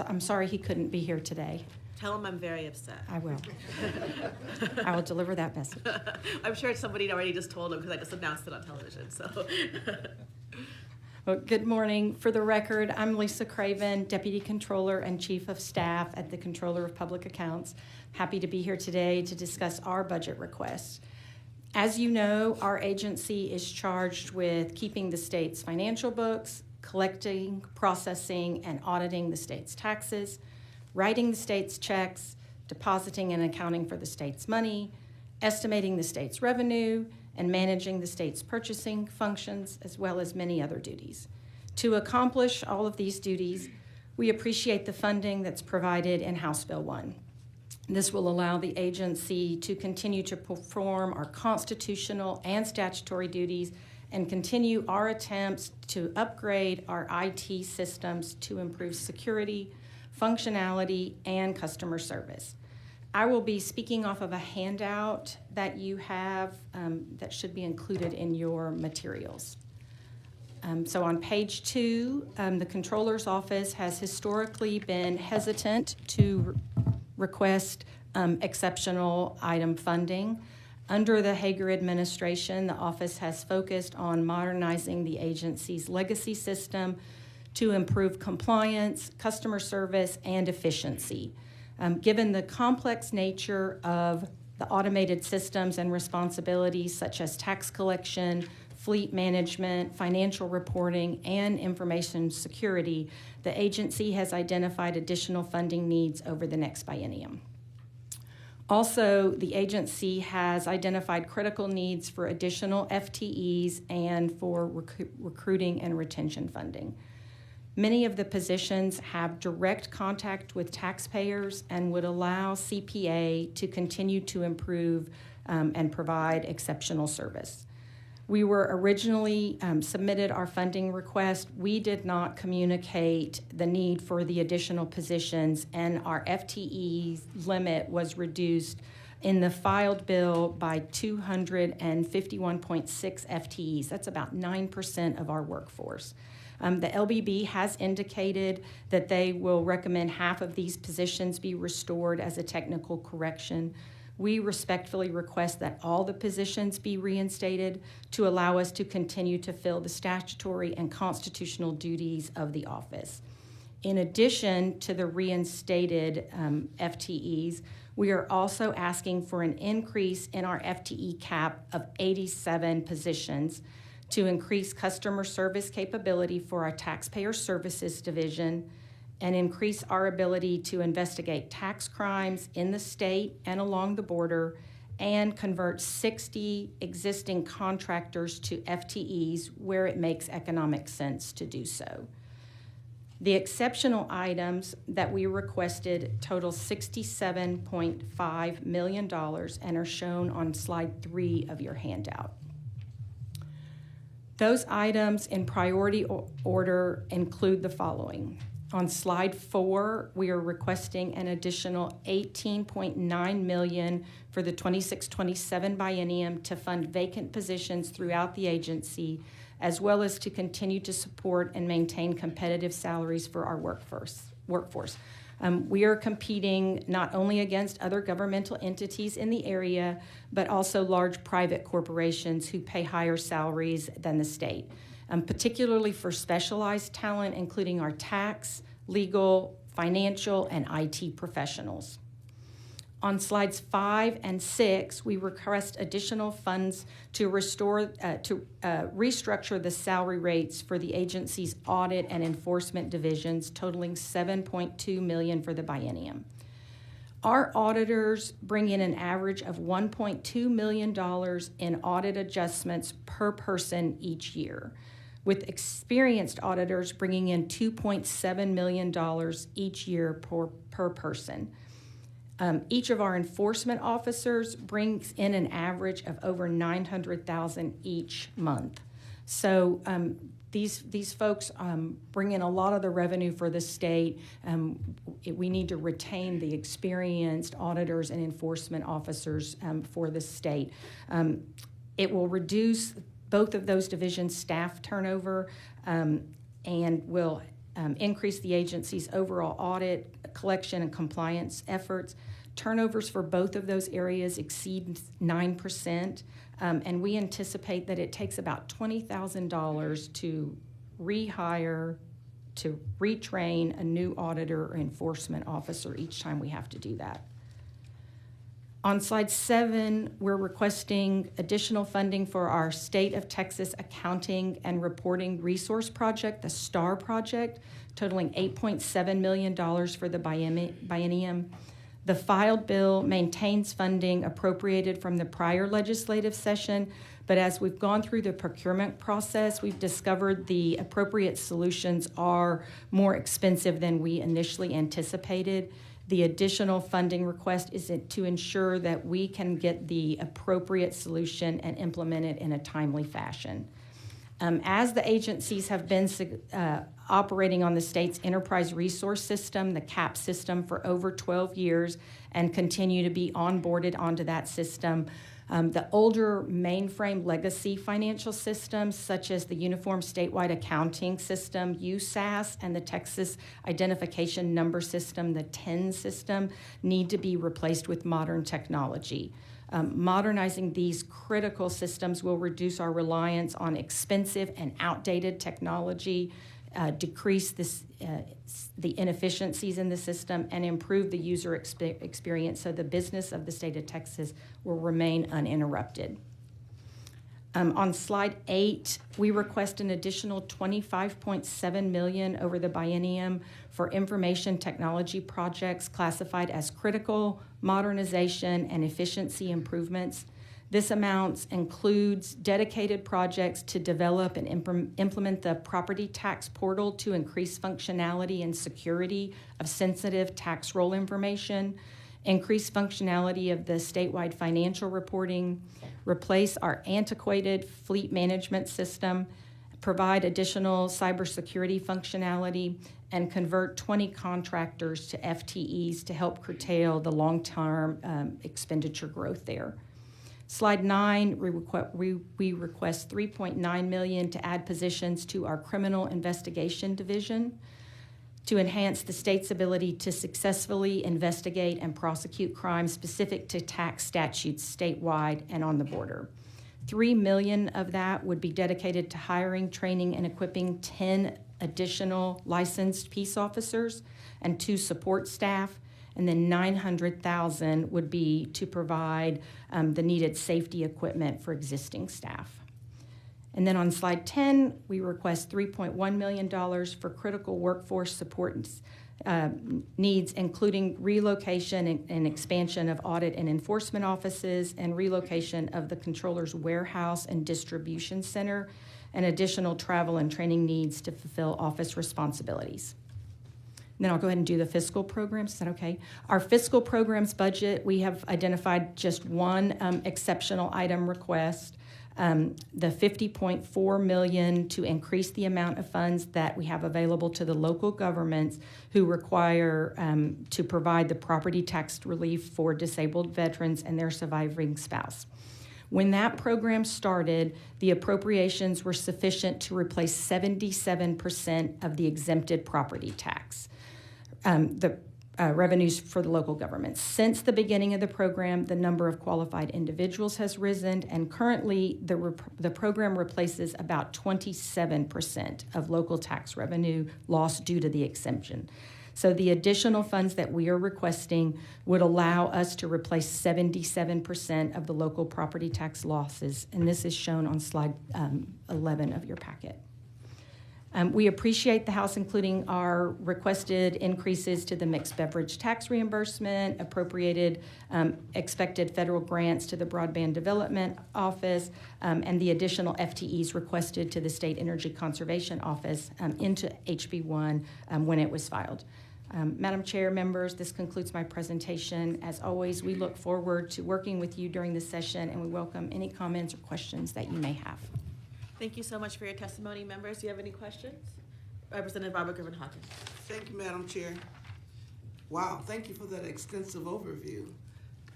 I'm sorry he couldn't be here today. Tell him I'm very upset. I will. I will deliver that message. I'm sure somebody already just told him because I just announced it on television. So. Well, good morning. For the record, I'm Lisa Craven, Deputy Controller and Chief of Staff at the Comptroller of Public Accounts. Happy to be here today to discuss our budget requests. As you know, our agency is charged with keeping the state's financial books, collecting, processing, and auditing the state's taxes, writing the state's checks, depositing and accounting for the state's money, estimating the state's revenue, and managing the state's purchasing functions, as well as many other duties. To accomplish all of these duties, we appreciate the funding that's provided in House Bill 1. This will allow the agency to continue to perform our constitutional and statutory duties and continue our attempts to upgrade our IT systems to improve security, functionality, and customer service. I will be speaking off of a handout that you have that should be included in your materials. So on page 2, the Comptroller's Office has historically been hesitant to request exceptional item funding. Under the Hager administration, the office has focused on modernizing the agency's legacy system to improve compliance, customer service, and efficiency. Given the complex nature of the automated systems and responsibilities such as tax collection, fleet management, financial reporting, and information security, the agency has identified additional funding needs over the next biennium. Also, the agency has identified critical needs for additional FTEs and for recruiting and retention funding. Many of the positions have direct contact with taxpayers and would allow CPA to continue to improve and provide exceptional service. We were originally submitted our funding request. We did not communicate the need for the additional positions, and our FTE limit was reduced in the filed bill by 251.6 FTEs. That's about 9% of our workforce. The LBB has indicated that they will recommend half of these positions be restored as a technical correction. We respectfully request that all the positions be reinstated to allow us to continue to fill the statutory and constitutional duties of the office. In addition to the reinstated FTEs, we are also asking for an increase in our FTE cap of 87 positions to increase customer service capability for our taxpayer services division and increase our ability to investigate tax crimes in the state and along the border, and convert 60 existing contractors to FTEs where it makes economic sense to do so. The exceptional items that we requested total $67.5 million and are shown on slide 3 of your handout. Those items in priority order include the following. On slide 4, we are requesting an additional $18.9 million for the 26-27 biennium to fund vacant positions throughout the agency, as well as to continue to support and maintain competitive salaries for our workforce. We are competing not only against other governmental entities in the area, but also large private corporations who pay higher salaries than the state. Particularly for specialized talent, including our tax, legal, financial, and IT professionals. On slides 5 and 6, we request additional funds to restructure the salary rates for the agency's audit and enforcement divisions, totaling $7.2 million for the biennium. Our auditors bring in an average of $1.2 million in audit adjustments per person each year, with experienced auditors bringing in $2.7 million each year per person. Each of our enforcement officers brings in an average of over $900,000 each month. So these folks bring in a lot of the revenue for the state. We need to retain the experienced auditors and enforcement officers for the state. It will reduce both of those divisions' staff turnover and will increase the agency's overall audit, collection, and compliance efforts. Turnovers for both of those areas exceed 9%, and we anticipate that it takes about $20,000 to rehire, to retrain a new auditor or enforcement officer each time we have to do that. On slide 7, we're requesting additional funding for our State of Texas Accounting and Reporting Resource Project, the STAR project, totaling $8.7 million for the biennium. The filed bill maintains funding appropriated from the prior legislative session, but as we've gone through the procurement process, we've discovered the appropriate solutions are more expensive than we initially anticipated. The additional funding request is to ensure that we can get the appropriate solution and implement it in a timely fashion. As the agencies have been operating on the state's enterprise resource system, the CAP system, for over 12 years and continue to be onboarded onto that system, the older mainframe legacy financial systems, such as the Uniform Statewide Accounting System, USAS, and the Texas Identification Number System, the TIN system, need to be replaced with modern technology. Modernizing these critical systems will reduce our reliance on expensive and outdated technology, decrease the inefficiencies in the system, and improve the user experience so the business of the state of Texas will remain uninterrupted. On slide 8, we request an additional $25.7 million over the biennium for information technology projects classified as critical, modernization, and efficiency improvements. This amount includes dedicated projects to develop and implement the property tax portal to increase functionality and security of sensitive tax roll information, increase functionality of the statewide financial reporting, replace our antiquated fleet management system, provide additional cybersecurity functionality, and convert 20 contractors to FTEs to help curtail the long-term expenditure growth there. Slide 9, we request $3.9 million to add positions to our criminal investigation division to enhance the state's ability to successfully investigate and prosecute crimes specific to tax statutes statewide and on the border. $3 million of that would be dedicated to hiring, training, and equipping 10 additional licensed peace officers and 2 support staff, and then $900,000 would be to provide the needed safety equipment for existing staff. And then on slide 10, we request $3.1 million for critical workforce support needs, including relocation and expansion of audit and enforcement offices and relocation of the Comptrollers warehouse and distribution center, and additional travel and training needs to fulfill office responsibilities. And then I'll go ahead and do the fiscal programs. Is that okay? Our fiscal programs budget, we have identified just one exceptional item request. The $50.4 million to increase the amount of funds that we have available to the local governments who require to provide the property tax relief for disabled veterans and their surviving spouse. When that program started, the appropriations were sufficient to replace 77% of the exempted property tax. Revenues for the local governments. Since the beginning of the program, the number of qualified individuals has risen, and currently the program replaces about 27% of local tax revenue lost due to the exemption. So the additional funds that we are requesting would allow us to replace 77% of the local property tax losses, and this is shown on slide 11 of your packet. We appreciate the House including our requested increases to the mixed beverage tax reimbursement, appropriated expected federal grants to the Broadband Development Office, and the additional FTEs requested to the State Energy Conservation Office into HB1 when it was filed. Madam Chair, members, this concludes my presentation. As always, we look forward to working with you during the session, and we welcome any comments or questions that you may have. Thank you so much for your testimony. Members, do you have any questions? Representative Barbara Griffin-Hawkins. Thank you, Madam Chair. Wow, thank you for that extensive overview.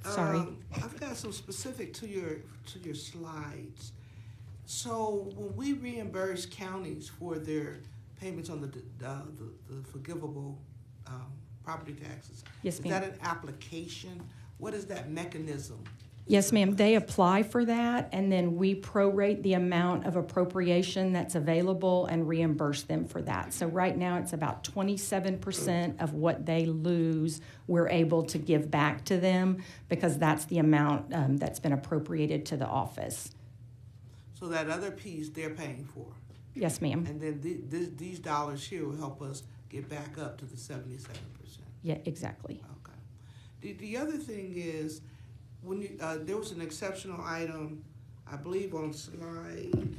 Sorry. I've got some specific to your slides. So when we reimburse counties for their payments on the forgivable property taxes. Yes, ma'am. Is that an application? What is that mechanism? Yes, ma'am. They apply for that, and then we prorate the amount of appropriation that's available and reimburse them for that. So right now, it's about 27% of what they lose, we're able to give back to them because that's the amount that's been appropriated to the office. So that other piece they're paying for. Yes, ma'am. And then these dollars here will help us get back up to the 77%. Yeah, exactly. Okay. The other thing is, when you, there was an exceptional item, I believe on slide,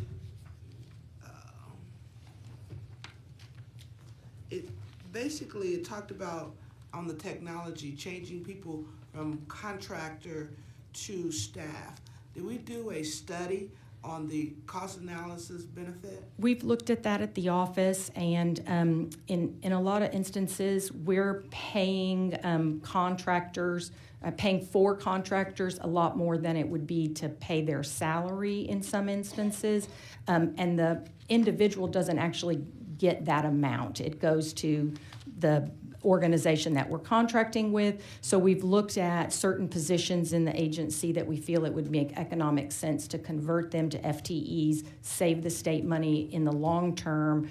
it talked about on the technology, changing people from contractor to staff. Did we do a study on the cost analysis benefit? We've looked at that at the office, and in a lot of instances, we're paying paying for contractors a lot more than it would be to pay their salary in some instances, and the individual doesn't actually get that amount. It goes to the organization that we're contracting with. So we've looked at certain positions in the agency that we feel it would make economic sense to convert them to FTEs, save the state money in the long term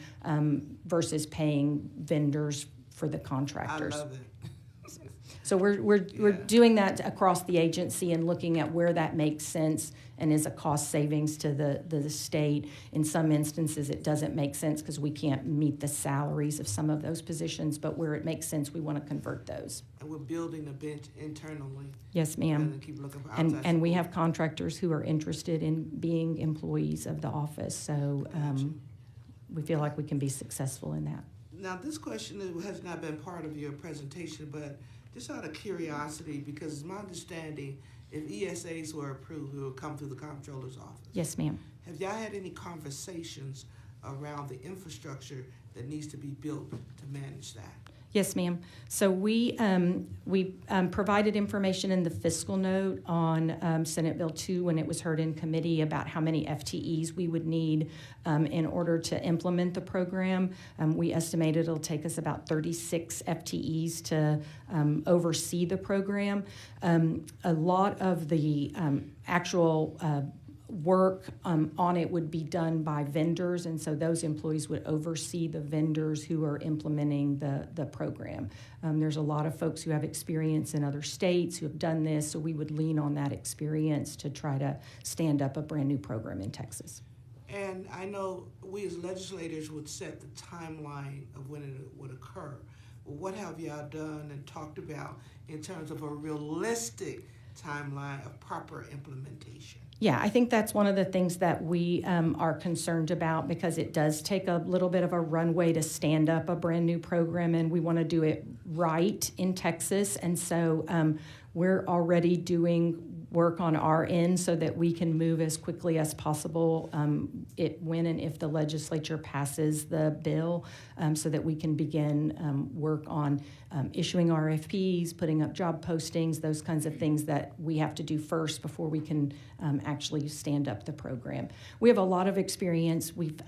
versus paying vendors for the contractors. I love it. So we're doing that across the agency and looking at where that makes sense and is a cost savings to the state. In some instances, it doesn't make sense because we can't meet the salaries of some of those positions, but where it makes sense, we want to convert those. And we're building a bench internally. Yes, Rather ma'am. than keep looking for outside And we support. have contractors who are interested in being employees of the office, so we feel like we can be successful in that. Now, this question has not been part of your presentation, but just out of curiosity, because it's my understanding if ESAs were approved, it would come through the Comptroller's office. Yes, ma'am. Have y'all had any conversations around the infrastructure that needs to be built to manage that? Yes, ma'am. So we provided information in the fiscal note on Senate Bill 2 when it was heard in committee about how many FTEs we would need in order to implement the program. We estimate it'll take us about 36 FTEs to oversee the program. A lot of the actual work on it would be done by vendors, and so those employees would oversee the vendors who are implementing the program. There's a lot of folks who have experience in other states who have done this, so we would lean on that experience to try to stand up a brand new program in Texas. And I know we as legislators would set the timeline of when it would occur. Well, what have y'all done and talked about in terms of a realistic timeline of proper implementation? Yeah, I think that's one of the things that we are concerned about because it does take a little bit of a runway to stand up a brand new program, and we want to do it right in Texas. And so we're already doing work on our end so that we can move as quickly as possible when and if the legislature passes the bill so that we can begin work on issuing RFPs, putting up job postings, those kinds of things that we have to do first before we can actually stand up the program. We have a lot of experience. We've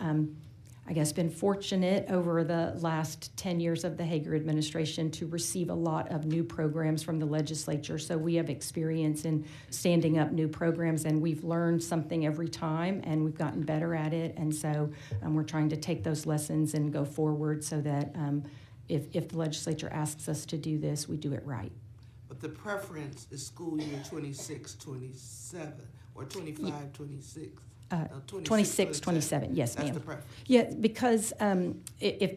I guess, been fortunate over the last 10 years of the Hager administration to receive a lot of new programs from the legislature. So we have experience in standing up new programs, and we've learned something every time, and we've gotten better at it. And so we're trying to take those lessons and go forward so that if the legislature asks us to do this, we do it right. But the preference is school year 26, 27, or 25, 26. 26, 27, yes, ma'am. That's the preference. Yeah, because if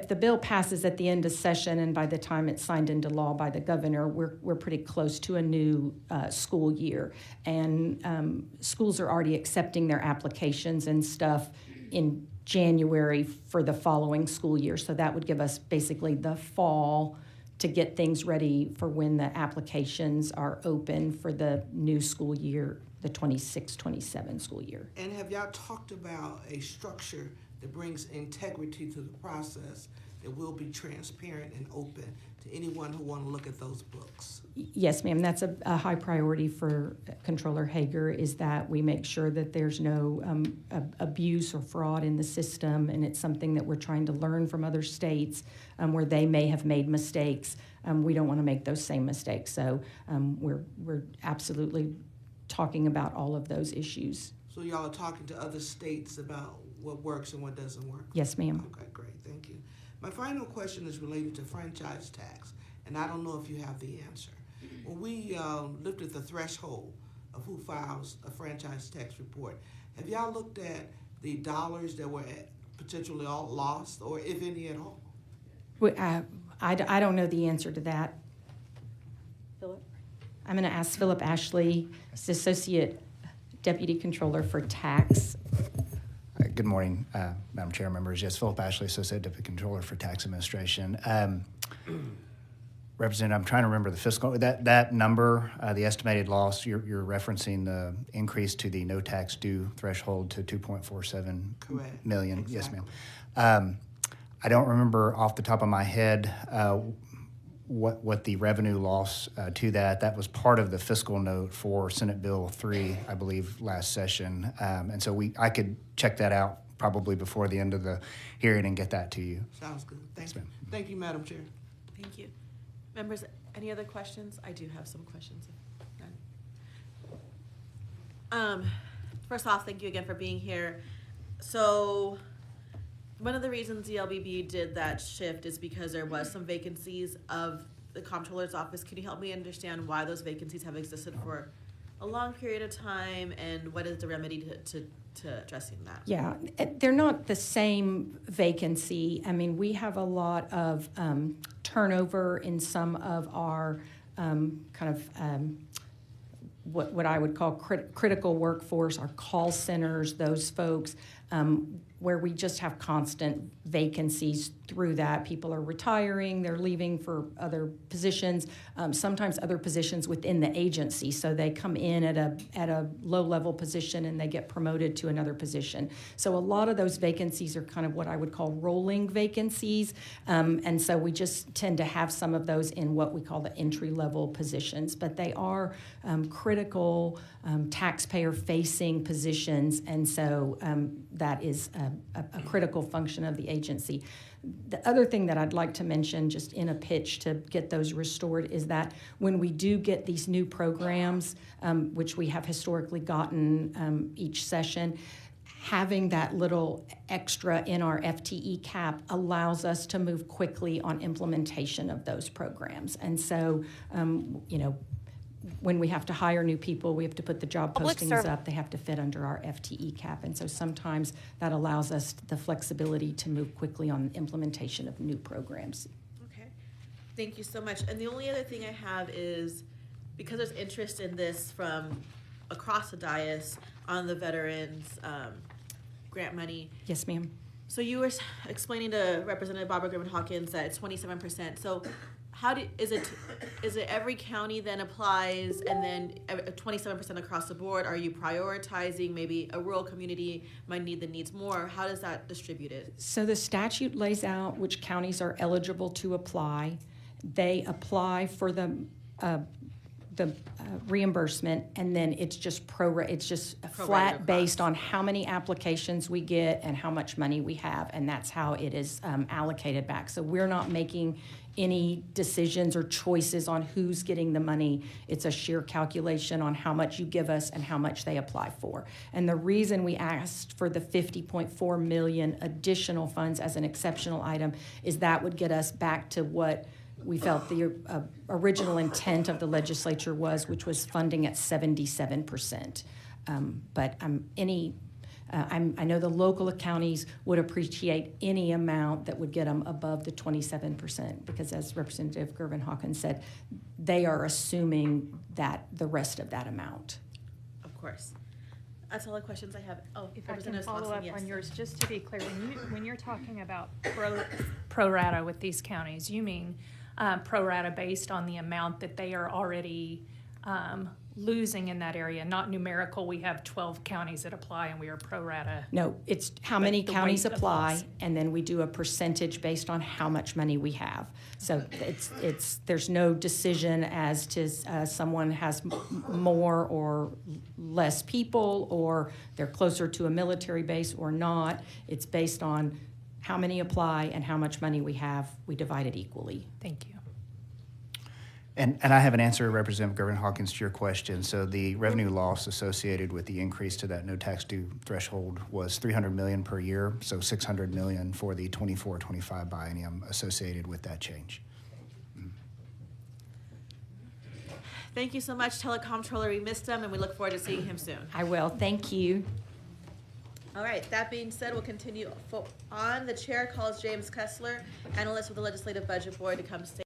the bill passes at the end of session and by the time it's signed into law by the governor, we're pretty close to a new school year, and schools are already accepting their applications and stuff in January for the following school year. So that would give us basically the fall to get things ready for when the applications are open for the new school year, the 26-27 school year. And have y'all talked about a structure that brings integrity to the process that will be transparent and open to anyone who want to look at those books? Yes, ma'am. That's a high priority for Controller Hager, is that we make sure that there's no abuse or fraud in the system, and it's something that we're trying to learn from other states where they may have made mistakes. We don't want to make those same mistakes, so we're absolutely talking about all of those issues. So y'all are talking to other states about what works and what doesn't work? Yes, ma'am. Okay, great, thank you. My final question is related to franchise tax, and I don't know if you have the answer. When we lifted the threshold of who files a franchise tax report, have y'all looked at the dollars that were potentially all lost, or if any at all? I don't know the answer to that. Philip? I'm going to ask Philip Ashley, Associate Deputy Controller for Tax. Good morning, Madam Chair, members. Yes, Philip Ashley, Associate Deputy Controller for Tax Administration. Representative, I'm trying to remember the fiscal, that number, the estimated loss, you're referencing the increase to the no tax due threshold to 2.47 million. Exactly. Yes, ma'am. I don't remember off the top of my head what the revenue loss to that. That was part of the fiscal note for Senate Bill 3, I believe, last session. And so I could check that out probably before the end of the hearing and get that to you. Sounds good. Thank Yes, you. ma'am. Thank you, Madam Chair. Thank you. Members, any other questions? I do have some questions. None. First off, thank you again for being here. So, one of the reasons the LBB did that shift is because there was some vacancies of the Comptroller's office. Can you help me understand why those vacancies have existed for a long period of time, and what is the remedy to addressing that? Yeah, they're not the same vacancy. I mean, we have a lot of turnover in some of our what I would call critical workforce, our call centers, those folks, where we just have constant vacancies through that. People are retiring, they're leaving for other positions, sometimes other positions within the agency. So they come in at a low-level position and they get promoted to another position. So a lot of those vacancies are kind of what I would call rolling vacancies. And so we just tend to have some of those in what we call the entry-level positions. But they are critical taxpayer-facing positions, and so that is a critical function of the agency. The other thing that I'd like to mention, just in a pitch to get those restored, is that when we do get these new programs, which we have historically gotten each session, having that little extra in our FTE cap allows us to move quickly on implementation of those programs. And so, when we have to hire new people, we have to put the job postings up. They have to fit under our FTE cap. And so sometimes that allows us the flexibility to move quickly on implementation of new programs. Okay, thank you so much. And the only other thing I have is, because there's interest in this from across the dais on the veterans grant money. Yes, ma'am. So you were explaining to Representative Barbara Griffin Hawkins that it's 27%. So is it every county then applies, and then 27% across the board? Are you prioritizing maybe a rural community might need the needs more? How does that distribute it? So the statute lays out which counties are eligible to apply. They apply for the reimbursement, and then it's just flat based on how many applications we get and how much money we have, and that's how it is allocated back. So we're not making any decisions or choices on who's getting the money. It's a sheer calculation on how much you give us and how much they apply for. And the reason we asked for the $50.4 million additional funds as an exceptional item is that would get us back to what we felt the original intent of the legislature was, which was funding at 77%. I know the local counties would appreciate any amount that would get them above the 27%, because as Representative Gervin Hawkins said, they are assuming that the rest of that amount. Of course. That's all the questions I have. Oh, If I can Representative follow Swanson, up yes. on yours, just to be clear, when you're talking about pro rata with these counties, you mean pro rata based on the amount that they are already losing in that area, not numerical. We have 12 counties that apply and we are pro rata. No, it's how But many the counties weight of apply, loss. and then we do a percentage based on how much money we have. So there's no decision as to someone has more or less people, or they're closer to a military base or not. It's based on how many apply and how much money we have. We divide it equally. Thank you. And I have an answer, Representative Gervin Hawkins, to your question. So the revenue loss associated with the increase to that no tax due threshold was $300 million per year, so $600 million for the 24-25 biennium associated with that change. Thank you so much, Comptroller. We missed him, and we look forward to seeing him soon. I will. Thank you. All right, that being said, we'll continue on. The chair calls James Kessler, analyst with the Legislative Budget Board, to come state